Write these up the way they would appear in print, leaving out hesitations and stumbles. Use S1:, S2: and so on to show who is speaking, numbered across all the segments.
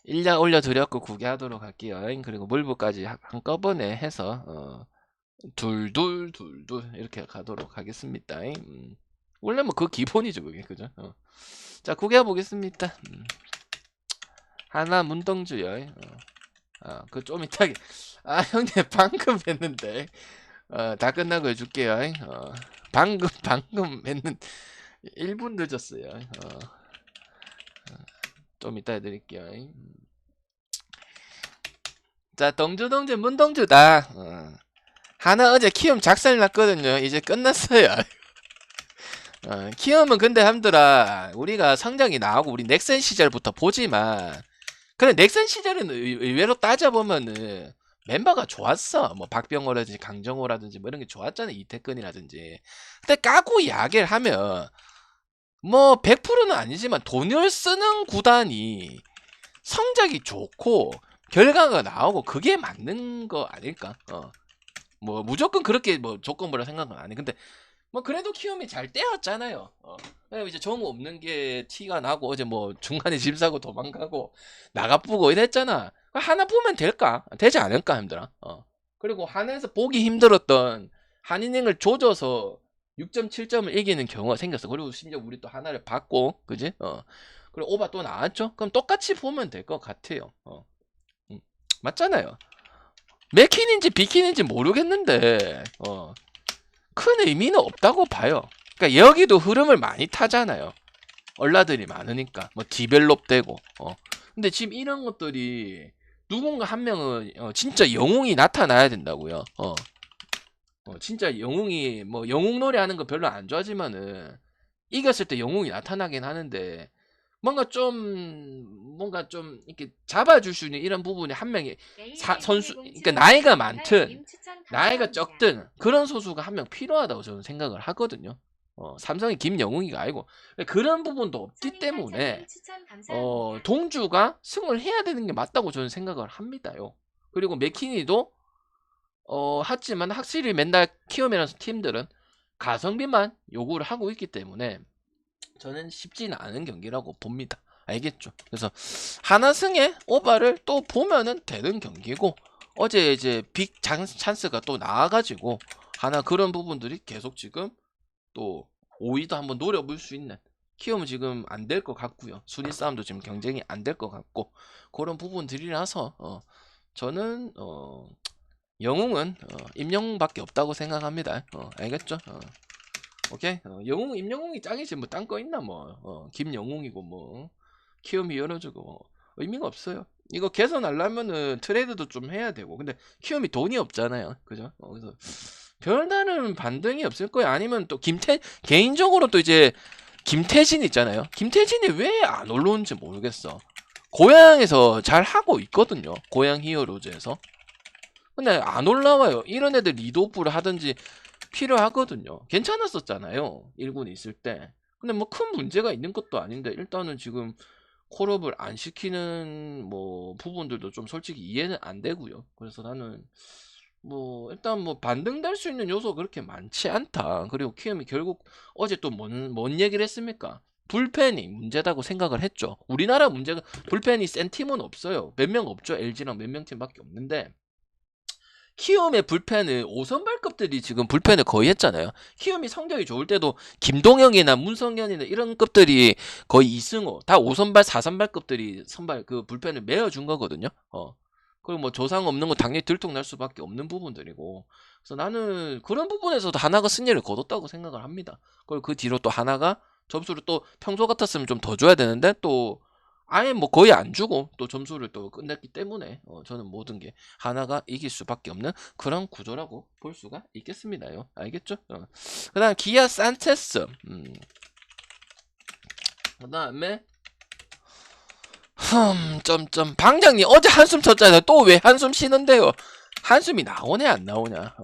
S1: 일량 올려드렸고 구개하도록 할게요. 그리고 물부까지 한꺼번에 해서 둘둘 이렇게 가도록 하겠습니다. 원래 뭐 그 기본이죠 그게 그죠? 자 구개해 보겠습니다. 하나 문동주요. 그 좀 이따 형님 방금 했는데 다 끝나고 해줄게요. 방금 했는 1분 늦었어요. 좀 이따 해드릴게요. 자 동주동주 문동주다. 하나 어제 키움 작살났거든요. 이제 끝났어요. 키움은 근데 함들아 우리가 성장이 나오고 우리 넥센 시절부터 보지만 그래 넥센 시절은 의외로 따져보면은 멤버가 좋았어. 뭐 박병호라든지 강정호라든지 뭐 이런 게 좋았잖아. 이태근이라든지. 근데 까고 이야기를 하면 뭐 100%는 아니지만 돈을 쓰는 구단이 성적이 좋고 결과가 나오고 그게 맞는 거 아닐까? 뭐 무조건 그렇게 뭐 조건부라 생각은 안 해. 근데 뭐 그래도 키움이 잘 떼었잖아요. 그리고 이제 정우 없는 게 티가 나고 어제 뭐 중간에 짐 싸고 도망가고 나가쁘고 이랬잖아. 하나 보면 될까? 되지 않을까 힘들어. 그리고 하나에서 보기 힘들었던 한이닝을 조져서 6.7점을 이기는 경우가 생겼어. 그리고 심지어 우리 또 하나를 받고, 그지? 그리고 오바 또 나왔죠? 그럼 똑같이 보면 될 것 같아요. 맞잖아요. 맥킨인지 비킨인지 모르겠는데, 큰 의미는 없다고 봐요. 그러니까 여기도 흐름을 많이 타잖아요. 얼라들이 많으니까 뭐 디벨롭 되고. 근데 지금 이런 것들이 누군가 한 명은 진짜 영웅이 나타나야 된다고요. 진짜 영웅이 뭐 영웅 노래 하는 거 별로 안 좋아하지만은 이겼을 때 영웅이 나타나긴 하는데 뭔가 좀 이렇게 잡아줄 수 있는 이런 부분이 한 명이 선수 그러니까 나이가 많든 나이가 적든 그런 선수가 한 명 필요하다고 저는 생각을 하거든요. 삼성이 김영웅이가 아니고 그런 부분도 없기 때문에 동주가 승을 해야 되는 게 맞다고 저는 생각을 합니다요. 그리고 맥키니도 하지만 확실히 맨날 키움이라는 팀들은 가성비만 요구를 하고 있기 때문에 저는 쉽지는 않은 경기라고 봅니다. 알겠죠? 그래서 하나승의 오바를 또 보면은 되는 경기고 어제 이제 빅 찬스가 또 나와가지고 하나 그런 부분들이 계속 지금 또 5위도 한번 노려볼 수 있는 키움은 지금 안 될 것 같고요. 순위 싸움도 지금 경쟁이 안 될 것 같고 그런 부분들이라서 저는 영웅은 임영웅밖에 없다고 생각합니다. 알겠죠? 오케이. 영웅 임영웅이 짱이지 뭐 딴 거 있나 뭐 김영웅이고 뭐 키움이 열어주고 뭐 의미가 없어요. 이거 개선하려면은 트레이드도 좀 해야 되고 근데 키움이 돈이 없잖아요. 그죠? 그래서 별다른 반등이 없을 거예요. 아니면 또 개인적으로 또 이제 김태진 있잖아요. 김태진이 왜 안 올라오는지 모르겠어. 고향에서 잘 하고 있거든요. 고향 히어로즈에서. 근데 안 올라와요. 이런 애들 리드오프를 하든지 필요하거든요. 괜찮았었잖아요. 1군에 있을 때. 근데 뭐 큰 문제가 있는 것도 아닌데 일단은 지금 콜업을 안 시키는 뭐 부분들도 좀 솔직히 이해는 안 되고요. 그래서 나는 뭐 일단 뭐 반등될 수 있는 요소가 그렇게 많지 않다. 그리고 키움이 결국 어제 또 뭔 얘기를 했습니까? 불펜이 문제다고 생각을 했죠. 우리나라 문제가 불펜이 센 팀은 없어요. 몇 명 없죠. LG랑 몇 명 팀밖에 없는데 키움의 불펜을 5선발급들이 지금 불펜을 거의 했잖아요. 키움이 성적이 좋을 때도 김동영이나 문성현이나 이런 급들이 거의 2승호 다 5선발 4선발급들이 선발 그 불펜을 메어준 거거든요. 그리고 뭐 조상 없는 거 당연히 들통날 수밖에 없는 부분들이고 그래서 나는 그런 부분에서도 하나가 승리를 거뒀다고 생각을 합니다. 그리고 그 뒤로 또 하나가 점수를 또 평소 같았으면 좀 더 줘야 되는데 또 아예 뭐 거의 안 주고 또 점수를 또 끝냈기 때문에 저는 모든 게 하나가 이길 수밖에 없는 그런 구조라고 볼 수가 있겠습니다요. 알겠죠? 그 다음 기아 산체스 그 다음에 점점 방장님 어제 한숨 쳤잖아요. 또 왜 한숨 쉬는데요? 한숨이 나오냐 안 나오냐?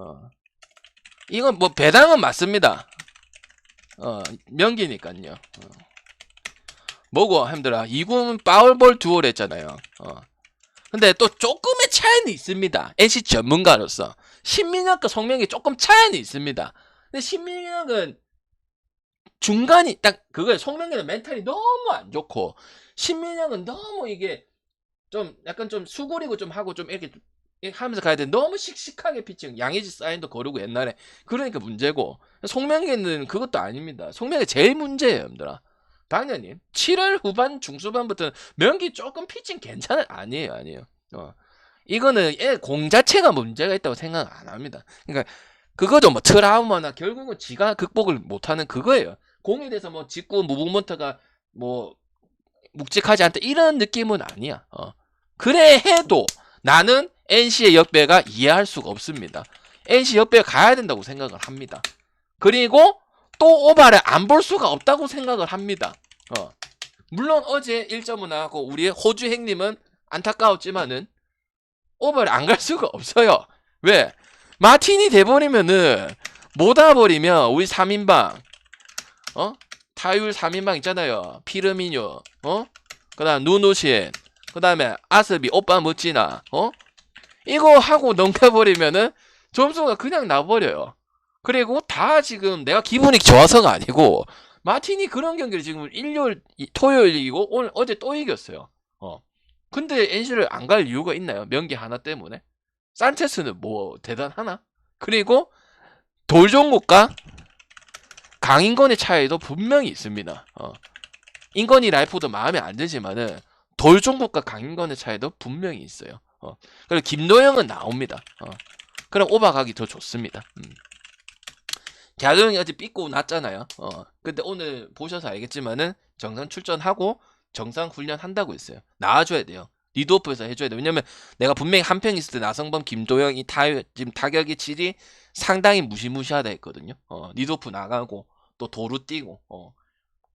S1: 이건 뭐 배당은 맞습니다. 명기니까요. 뭐고 힘들어. 2군 파울볼 듀얼 했잖아요. 근데 또 조금의 차이는 있습니다. NC 전문가로서 신민혁과 성명이 조금 차이는 있습니다. 근데 신민혁은 중간이 딱 그거예요. 성명이는 멘탈이 너무 안 좋고 신민혁은 너무 이게 좀 약간 좀 수그리고 좀 하고 좀 이렇게 하면서 가야 돼. 너무 씩씩하게 피칭, 양의지 사인도 거르고 옛날에. 그러니까 문제고. 송명기는 그것도 아닙니다. 송명기 제일 문제예요, 여러분들아. 당연히 7월 후반 중수반부터는 명기 조금 피칭 괜찮아요. 아니에요, 아니에요. 이거는 공 자체가 문제가 있다고 생각 안 합니다. 그러니까 그거죠. 뭐 트라우마나 결국은 지가 극복을 못하는 그거예요. 공에 대해서 뭐 직구 무브먼트가 뭐 묵직하지 않다 이런 느낌은 아니야. 그래 해도 나는 NC의 역배가 이해할 수가 없습니다. NC 역배가 가야 된다고 생각을 합니다. 그리고 또 오바를 안 볼 수가 없다고 생각을 합니다. 물론 어제 1점은 나왔고 우리 호주 행님은 안타까웠지만은 오바를 안 갈 수가 없어요. 왜? 마틴이 돼버리면은 못 와버리면 우리 3인방 타율 3인방 있잖아요. 피르미뉴 그 다음 누누신 그 다음에 아스비 오빠 멋지나 이거 하고 넘겨버리면은 점수가 그냥 나버려요. 그리고 다 지금 내가 기분이 좋아서가 아니고 마틴이 그런 경기를 지금 일요일 토요일이고 오늘 어제 또 이겼어요. 근데 NC를 안 갈 이유가 있나요? 명기 하나 때문에. 산체스는 뭐 대단하나? 그리고 돌종국과 강인권의 차이도 분명히 있습니다. 인권이 라이프도 마음에 안 들지만은 돌종국과 강인권의 차이도 분명히 있어요. 그리고 김도영은 나옵니다. 그럼 오바 가기 더 좋습니다. 갸경이 어제 삐고 났잖아요. 근데 오늘 보셔서 알겠지만은 정상 출전하고 정상 훈련 한다고 했어요. 나와줘야 돼요. 리드오프에서 해줘야 돼. 왜냐면 내가 분명히 한 편 있을 때 나성범, 김도영이 지금 타격의 질이 상당히 무시무시하다 했거든요. 리드오프 나가고 또 도루 뛰고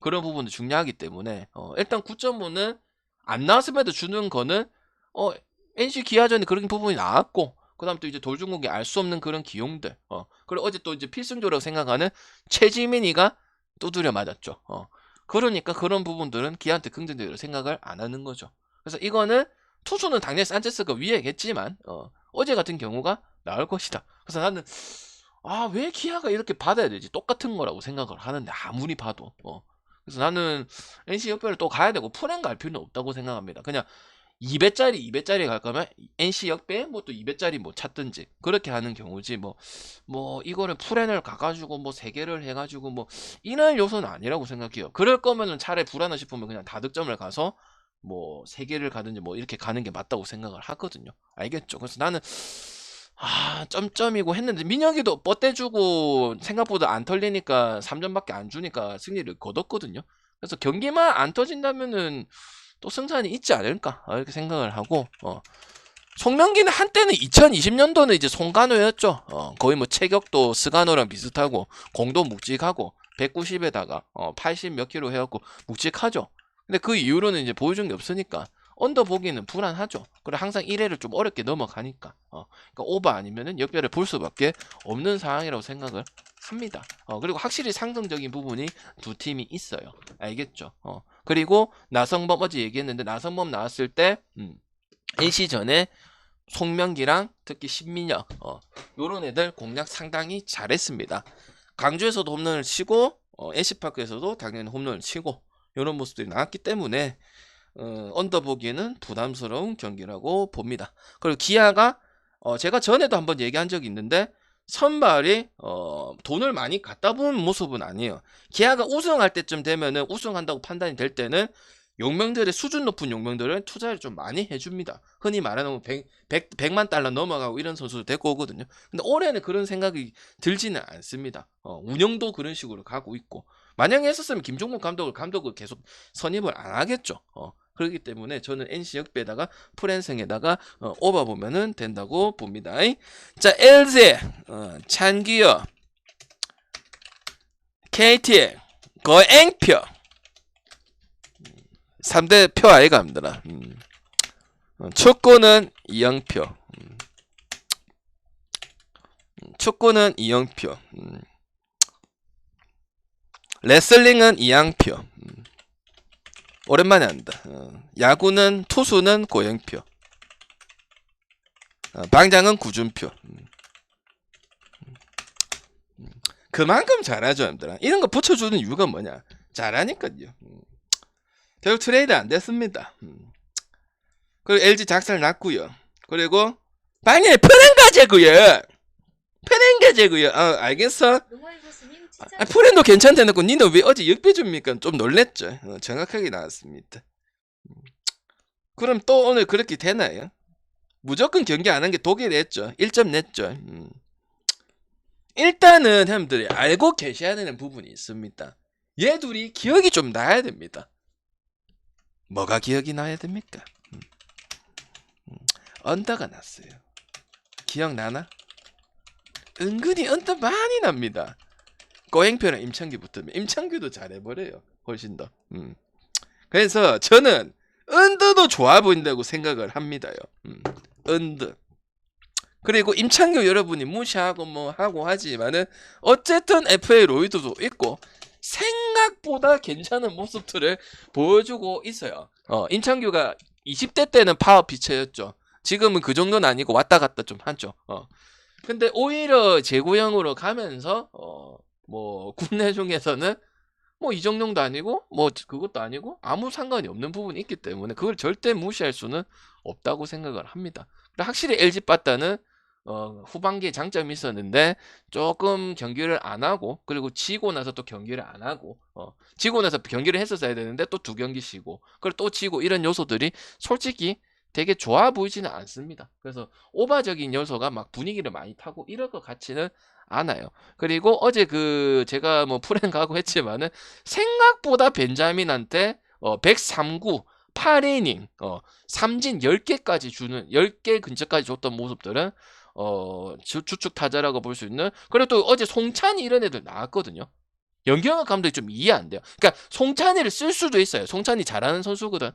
S1: 그런 부분도 중요하기 때문에 일단 9.5는 안 나왔음에도 주는 거는 NC 기아전에 그런 부분이 나왔고 그 다음 또 이제 돌중국이 알 수 없는 그런 기용들 그리고 어제 또 이제 필승조라고 생각하는 최지민이가 두드려 맞았죠. 그러니까 그런 부분들은 기아한테 긍정적으로 생각을 안 하는 거죠. 그래서 이거는 투수는 당연히 산체스가 위에겠지만 어제 같은 경우가 나을 것이다. 그래서 나는 왜 기아가 이렇게 받아야 되지? 똑같은 거라고 생각을 하는데 아무리 봐도 그래서 나는 NC 역배를 또 가야 되고 풀엔 갈 필요는 없다고 생각합니다. 그냥 2배짜리 갈 거면 NC 역배 뭐 또 2배짜리 뭐 찾든지 그렇게 하는 경우지 뭐 이거를 풀엔을 가가지고 뭐 3개를 해가지고 뭐 이날 요소는 아니라고 생각해요. 그럴 거면은 차라리 불안하 싶으면 그냥 다득점을 가서 뭐 3개를 가든지 뭐 이렇게 가는 게 맞다고 생각을 하거든요. 알겠죠? 그래서 나는 점점이고 했는데 민혁이도 뻗대주고 생각보다 안 털리니까 3점밖에 안 주니까 승리를 거뒀거든요. 그래서 경기만 안 터진다면은 또 승산이 있지 않을까 이렇게 생각을 하고 송명기는 한때는 2020년도는 이제 송간호였죠. 거의 뭐 체격도 스가노랑 비슷하고 공도 묵직하고 190에다가 80 몇 킬로 해갖고 묵직하죠. 근데 그 이후로는 이제 보여준 게 없으니까 언더 보기는 불안하죠. 그리고 항상 1회를 좀 어렵게 넘어가니까 그러니까 오버 아니면은 역배를 볼 수밖에 없는 상황이라고 생각을 합니다. 그리고 확실히 상승적인 부분이 두 팀이 있어요. 알겠죠? 그리고 나성범 어제 얘기했는데 나성범 나왔을 때 NC전에 송명기랑 특히 신민혁 요런 애들 공략 상당히 잘했습니다. 강주에서도 홈런을 치고 NC파크에서도 당연히 홈런을 치고 이런 모습들이 나왔기 때문에 언더 보기에는 부담스러운 경기라고 봅니다. 그리고 기아가 제가 전에도 한번 얘기한 적이 있는데 선발이 돈을 많이 갖다 부은 모습은 아니에요. 기아가 우승할 때쯤 되면은 우승한다고 판단이 될 때는 용명들의 수준 높은 용명들을 투자를 좀 많이 해줍니다. 흔히 말하는 100만 달러 넘어가고 이런 선수도 데리고 오거든요. 근데 올해는 그런 생각이 들지는 않습니다. 운영도 그런 식으로 가고 있고 만약에 했었으면 김종국 감독을 계속 선임을 안 하겠죠. 그렇기 때문에 저는 NC 역배에다가 프랜승에다가 오버 보면은 된다고 봅니다. 자, LG 찬기어 KT 거앵표 3대 표 아이가 합니다. 축구는 이영표 축구는 이영표 레슬링은 이양표 오랜만에 한다. 야구는 투수는 고영표 방장은 구준표 그만큼 잘하죠 여러분들. 이런 거 붙여주는 이유가 뭐냐 잘하니까요. 결국 트레이드 안 됐습니다. 그리고 LG 작살 났고요. 그리고 방에 프렌가제고요. 프렌가제고요. 알겠어? 프렌도 괜찮다 놓고 니는 왜 어제 역배 줍니까? 좀 놀랬죠. 정확하게 나왔습니다. 그럼 또 오늘 그렇게 되나요? 무조건 경기 안 한 게 독일 했죠. 1점 냈죠. 일단은 형님들이 알고 계셔야 되는 부분이 있습니다. 얘 둘이 기억이 좀 나야 됩니다. 뭐가 기억이 나야 됩니까? 언더가 났어요. 기억나나? 은근히 언더 많이 납니다. 꼬행표랑 임창규 붙으면 임창규도 잘해버려요. 훨씬 더. 그래서 저는 언더도 좋아 보인다고 생각을 합니다요. 언더. 그리고 임창규 여러분이 무시하고 뭐 하고 하지만은 어쨌든 FA 로이드도 있고 생각보다 괜찮은 모습들을 보여주고 있어요. 임창규가 20대 때는 파워 피처였죠. 지금은 그 정도는 아니고 왔다 갔다 좀 하죠. 근데 오히려 제구형으로 가면서 뭐 국내 중에서는 뭐 이정용도 아니고 뭐 그것도 아니고 아무 상관이 없는 부분이 있기 때문에 그걸 절대 무시할 수는 없다고 생각을 합니다. 확실히 LG 빠따는 후반기에 장점이 있었는데 조금 경기를 안 하고 그리고 지고 나서 또 경기를 안 하고 지고 나서 경기를 했었어야 되는데 또 2경기 쉬고 그리고 또 지고 이런 요소들이 솔직히 되게 좋아 보이지는 않습니다. 그래서 오바적인 요소가 막 분위기를 많이 타고 이럴 것 같지는 않아요. 그리고 어제 제가 뭐 프렌 가고 했지만은 생각보다 벤자민한테 103구 8이닝 삼진 10개까지 주는 10개 근처까지 줬던 모습들은 주축 타자라고 볼 수 있는. 그리고 또 어제 송찬이 이런 애들 나왔거든요. 연경혁 감독이 좀 이해 안 돼요. 그러니까 송찬이를 쓸 수도 있어요. 송찬이 잘하는 선수거든.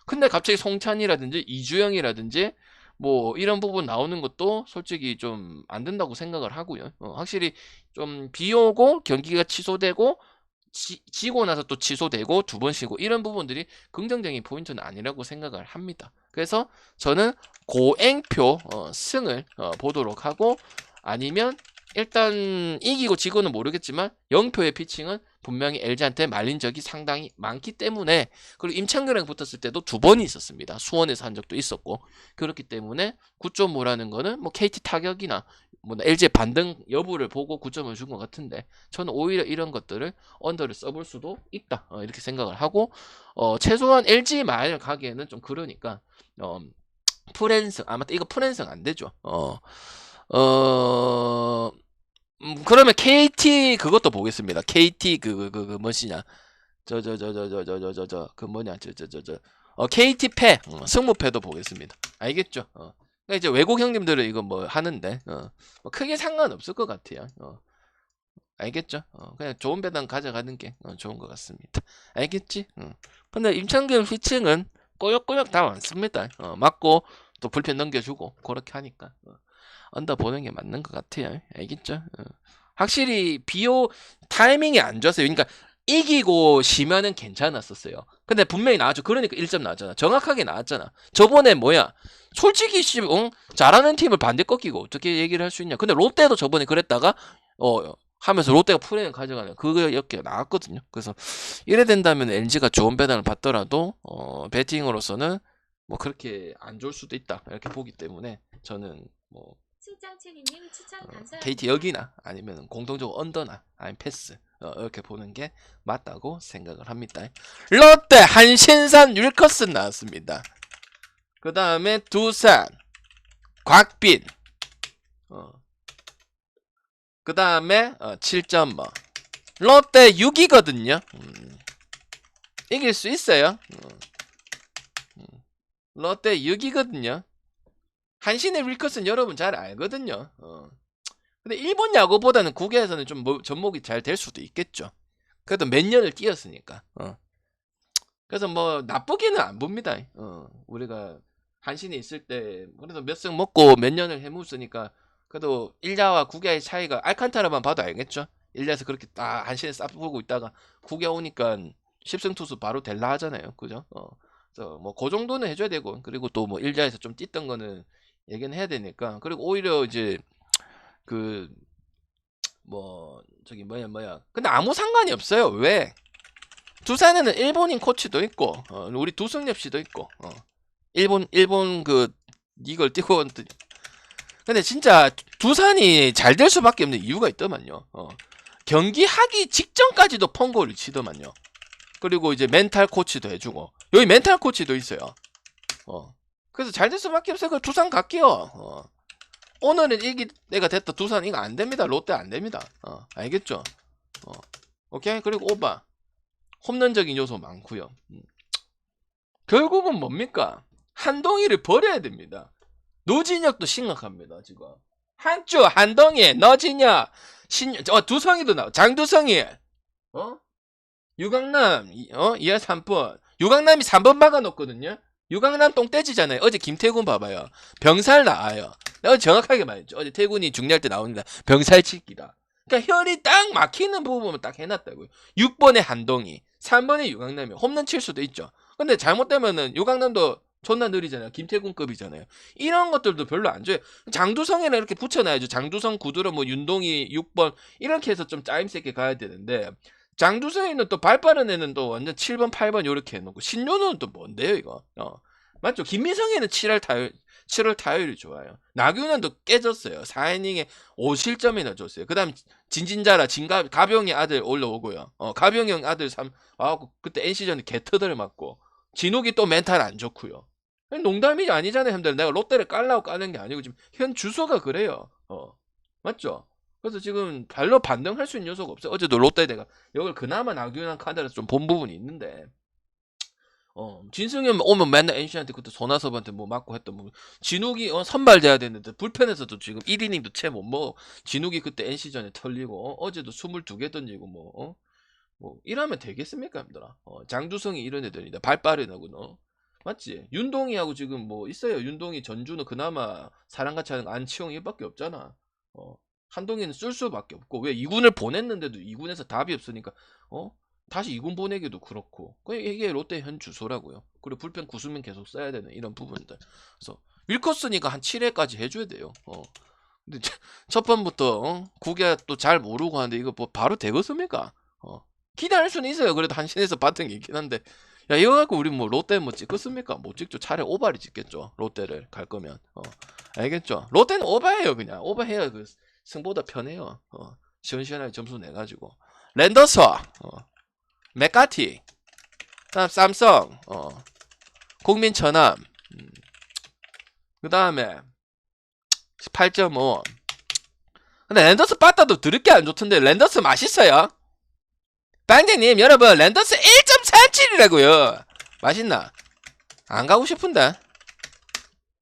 S1: 근데 갑자기 송찬이라든지 이주영이라든지 뭐 이런 부분 나오는 것도 솔직히 좀 안 된다고 생각을 하고요. 확실히 좀 비 오고 경기가 취소되고 지고 나서 또 취소되고 2번 쉬고 이런 부분들이 긍정적인 포인트는 아니라고 생각을 합니다. 그래서 저는 고행표 승을 보도록 하고 아니면 일단 이기고 지고는 모르겠지만 0표의 피칭은 분명히 LG한테 말린 적이 상당히 많기 때문에 그리고 임창규랑 붙었을 때도 2번이 있었습니다. 수원에서 한 적도 있었고 그렇기 때문에 9.5라는 거는 뭐 KT 타격이나 뭐 LG의 반등 여부를 보고 9점을 준 것 같은데 저는 오히려 이런 것들을 언더를 써볼 수도 있다 이렇게 생각을 하고 최소한 LG 마일 가기에는 좀 그러니까 프랜승 아마 이거 프랜승 안 되죠. 그러면 KT 그것도 보겠습니다. KT 뭐시냐 그 뭐냐 KT 패 승무패도 보겠습니다. 알겠죠? 그러니까 이제 외국 형님들은 이거 뭐 하는데 뭐 크게 상관없을 것 같아요. 알겠죠? 그냥 좋은 배당 가져가는 게 좋은 것 같습니다. 알겠지? 근데 임창규 피칭은 꼬역꼬역 다 많습니다. 맞고 또 불펜 넘겨주고 그렇게 하니까 언더 보는 게 맞는 것 같아요. 알겠죠? 확실히 비오 타이밍이 안 좋았어요. 그러니까 이기고 쉬면은 괜찮았었어요. 근데 분명히 나왔죠. 그러니까 1점 나왔잖아. 정확하게 나왔잖아. 저번에 뭐야? 솔직히 잘하는 팀을 반대 꺾이고 어떻게 얘기를 할 수 있냐? 근데 롯데도 저번에 그랬다가 하면서 롯데가 프레임을 가져가는 그게 나왔거든요. 그래서 이래 된다면 LG가 좋은 배당을 받더라도 배팅으로서는 뭐 그렇게 안 좋을 수도 있다 이렇게 보기 때문에 저는 뭐 KT 여기나 아니면 공동적으로 언더나 아니면 패스 이렇게 보는 게 맞다고 생각을 합니다. 롯데 한신산 윌커슨 나왔습니다. 그 다음에 두산 곽빈 그 다음에 7.5 롯데 6이거든요. 이길 수 있어요. 롯데 6이거든요. 한신의 윌커슨 여러분 잘 알거든요. 근데 일본 야구보다는 국외에서는 좀 접목이 잘 될 수도 있겠죠. 그래도 몇 년을 뛰었으니까. 그래서 뭐 나쁘게는 안 봅니다. 우리가 한신에 있을 때 그래도 몇 승 먹고 몇 년을 해묵으니까 그래도 1야와 9야의 차이가 알칸타라만 봐도 알겠죠. 1야에서 그렇게 딱 한신에 싹 보고 있다가 9야 오니까 10승 투수 바로 될라 하잖아요. 그죠? 그래서 뭐 그 정도는 해줘야 되고 그리고 또 뭐 1야에서 좀 뛰던 거는 얘기는 해야 되니까 그리고 오히려 이제 저기 뭐야 근데 아무 상관이 없어요. 왜? 두산에는 일본인 코치도 있고 우리 두승엽 씨도 있고 일본 그 이걸 뛰고 왔더니. 근데 진짜 두산이 잘 될 수밖에 없는 이유가 있더만요. 경기 하기 직전까지도 펑고를 치더만요. 그리고 이제 멘탈 코치도 해주고 여기 멘탈 코치도 있어요. 그래서 잘 될 수밖에 없어요. 그 두산 갈게요. 오늘은 이기 때가 됐다. 두산 이거 안 됩니다. 롯데 안 됩니다. 알겠죠? 오케이. 그리고 오바 홈런적인 요소 많고요. 결국은 뭡니까? 한동희를 버려야 됩니다. 노진혁도 심각합니다. 지금 한주 한동희 노진혁 두성이도 나와. 장두성이 유강남 이하 3번 유강남이 3번 막아놓거든요. 유강남 똥돼지잖아요. 어제 김태군 봐봐요. 병살 나와요. 내가 정확하게 말했죠. 어제 태군이 중요할 때 나옵니다. 병살 치기다. 그러니까 혈이 딱 막히는 부분을 딱 해놨다고요. 6번에 한동희 3번에 유강남이 홈런 칠 수도 있죠. 근데 잘못되면은 유강남도 존나 느리잖아요. 김태군급이잖아요. 이런 것들도 별로 안 줘요. 장두성에는 이렇게 붙여놔야죠. 장두성, 구두로 뭐 윤동희 6번 이렇게 해서 좀 짜임새 있게 가야 되는데 장두성이는 또 발 빠른 애는 또 완전 7번, 8번 이렇게 해놓고 신효는 또 뭔데요 이거? 맞죠? 김미성에는 7월 타율이 좋아요. 나균현도 깨졌어요. 4이닝에 5실점이나 줬어요. 그 다음 진진자라 가병이 아들 올라오고요. 가병이 형 아들 3 와갖고 그때 NC전에 개터들 맞고 진욱이 또 멘탈 안 좋고요. 농담이 아니잖아요, 형들. 내가 롯데를 깔라고 까는 게 아니고 지금 현 주소가 그래요. 맞죠? 그래서 지금 발로 반등할 수 있는 요소가 없어요. 어제도 롯데 내가 이걸 그나마 나균한 카드라서 좀 본 부분이 있는데 진승현 오면 맨날 NC한테 그때 손아섭한테 뭐 맞고 했던 뭐 진욱이 선발돼야 되는데 불펜에서도 지금 1이닝도 채 못 먹어. 진욱이 그때 NC전에 털리고 어제도 22개 던지고 뭐 이러면 되겠습니까, 형들아? 장두성이 이런 애들인데 발 빠르다고 맞지? 윤동이하고 지금 뭐 있어요. 윤동이 전주는 그나마 사람같이 하는 안치홍 이밖에 없잖아. 한동이는 쓸 수밖에 없고 왜 2군을 보냈는데도 2군에서 답이 없으니까 다시 2군 보내기도 그렇고 이게 롯데 현 주소라고요. 그리고 불펜 구수민 계속 써야 되는 이런 부분들. 그래서 윌커스니까 한 7회까지 해줘야 돼요. 근데 첫 번부터 구개 또 잘 모르고 하는데 이거 뭐 바로 되겠습니까? 기대할 수는 있어요. 그래도 한신에서 받은 게 있긴 한데 야 이거 갖고 우리 뭐 롯데 뭐 찍겠습니까? 못 찍죠. 차라리 오바를 찍겠죠. 롯데를 갈 거면 알겠죠? 롯데는 오바해요. 그냥 오바해야 그 승보다 편해요. 시원시원하게 점수 내가지고 랜더스 맥카티 그다음 삼성 국민천함 그 다음에 8.5 근데 랜더스 빠따도 드럽게 안 좋던데 랜더스 맛있어요? 방장님 여러분 랜더스 1.47이라고요. 맛있나? 안 가고 싶은데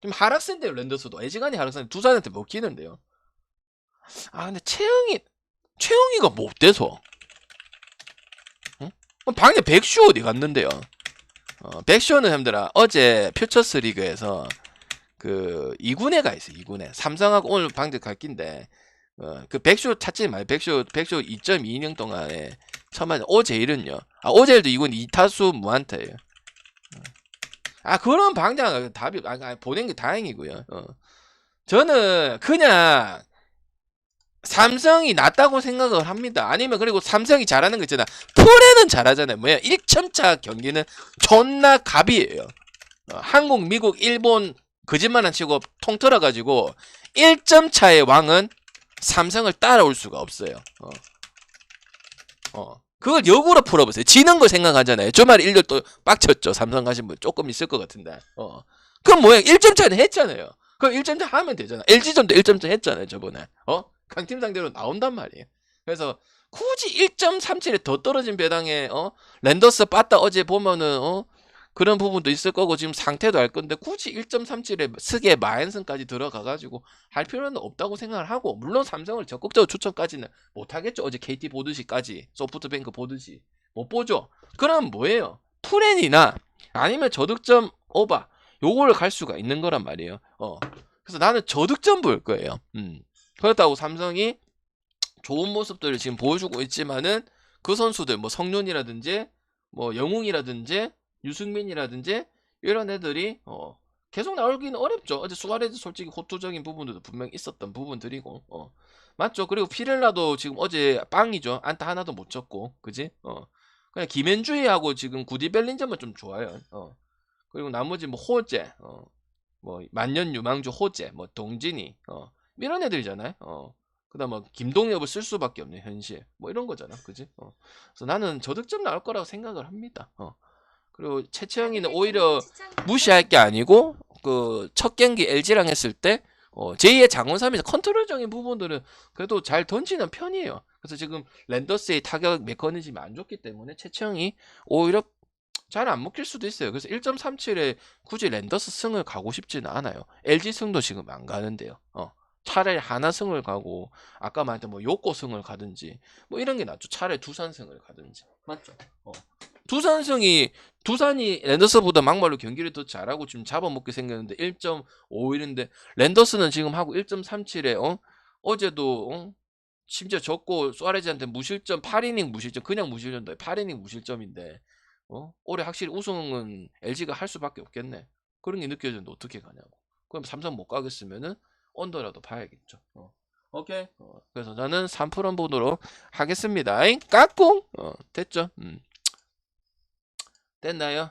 S1: 좀 하락세인데요. 랜더스도 애지간히 하락세인데 두산한테 먹히는데요. 근데 최영이가 못 돼서 방에 백슈 어디 갔는데요? 백슈는 형들아 어제 퓨처스 리그에서 그 2군에 가 있어. 2군에 삼성하고 오늘 방제 갈 낀데 그 백슈 찾지 마요. 백슈 2.2이닝 동안에 처음 하자. 오제일은요. 오제일도 2군 2타수 무안타예요. 그런 방장 답이 보낸 게 다행이고요. 저는 그냥 삼성이 낫다고 생각을 합니다. 아니면 그리고 삼성이 잘하는 거 있잖아. 프레는 잘하잖아요. 뭐야 1점차 경기는 존나 갑이에요. 한국, 미국, 일본 거짓말 안 치고 통틀어 가지고 1점차의 왕은 삼성을 따라올 수가 없어요. 그걸 역으로 풀어보세요. 지는 거 생각하잖아요. 주말에 일요일 또 빡쳤죠. 삼성 가신 분 조금 있을 것 같은데. 그럼 뭐야 1점차는 했잖아요. 그럼 1점차 하면 되잖아. LG전도 1점차 했잖아요. 저번에. 강팀 상대로 나온단 말이에요. 그래서 굳이 1.37에 더 떨어진 배당에 랜더스 빠따 어제 보면은 그런 부분도 있을 거고 지금 상태도 알 건데 굳이 1.37에 스게 마앤슨까지 들어가가지고 할 필요는 없다고 생각을 하고 물론 삼성을 적극적으로 추천까지는 못하겠죠. 어제 KT 보듯이까지 소프트뱅크 보듯이 못 보죠. 그럼 뭐예요? 프렌이나 아니면 저득점 오바 요걸 갈 수가 있는 거란 말이에요. 그래서 나는 저득점 볼 거예요. 그렇다고 삼성이 좋은 모습들을 지금 보여주고 있지만은 그 선수들 뭐 성윤이라든지 뭐 영웅이라든지 유승민이라든지 이런 애들이 계속 나오기는 어렵죠. 어제 수아레즈 솔직히 호투적인 부분들도 분명히 있었던 부분들이고 맞죠. 그리고 피렐라도 지금 어제 빵이죠. 안타 하나도 못 쳤고 그지? 그냥 김현주이하고 지금 구디 벨린점은 좀 좋아요. 그리고 나머지 뭐 호재, 뭐 만년 유망주 호재, 뭐 동진이, 이런 애들이잖아요. 그다음 뭐 김동엽을 쓸 수밖에 없는 현실, 뭐 이런 거잖아, 그지? 그래서 나는 저득점 나올 거라고 생각을 합니다. 그리고 최채영이는 오히려 무시할 게 아니고 그 첫 경기 LG랑 했을 때 제2의 장원삼에서 컨트롤적인 부분들은 그래도 잘 던지는 편이에요. 그래서 지금 랜더스의 타격 메커니즘이 안 좋기 때문에 최채영이 오히려 잘 안 먹힐 수도 있어요. 그래서 1.37에 굳이 랜더스 승을 가고 싶지는 않아요. LG 승도 지금 안 가는데요. 차라리 하나 승을 가고 아까 말했던 뭐 요코 승을 가든지 뭐 이런 게 낫죠. 차라리 두산 승을 가든지. 맞죠? 두산이 랜더스보다 막말로 경기를 더 잘하고 지금 잡아먹게 생겼는데 1.51인데 랜더스는 지금 하고 1.37에 어제도 심지어 졌고 수아레즈한테 무실점 8이닝 무실점 그냥 무실점다 8이닝 무실점인데 올해 확실히 우승은 LG가 할 수밖에 없겠네. 그런 게 느껴지는데 어떻게 가냐고. 그럼 삼성 못 가겠으면은 언더라도 봐야겠죠. 오케이. 그래서 저는 3% 보도록 하겠습니다. 까꿍. 됐죠? 됐나요?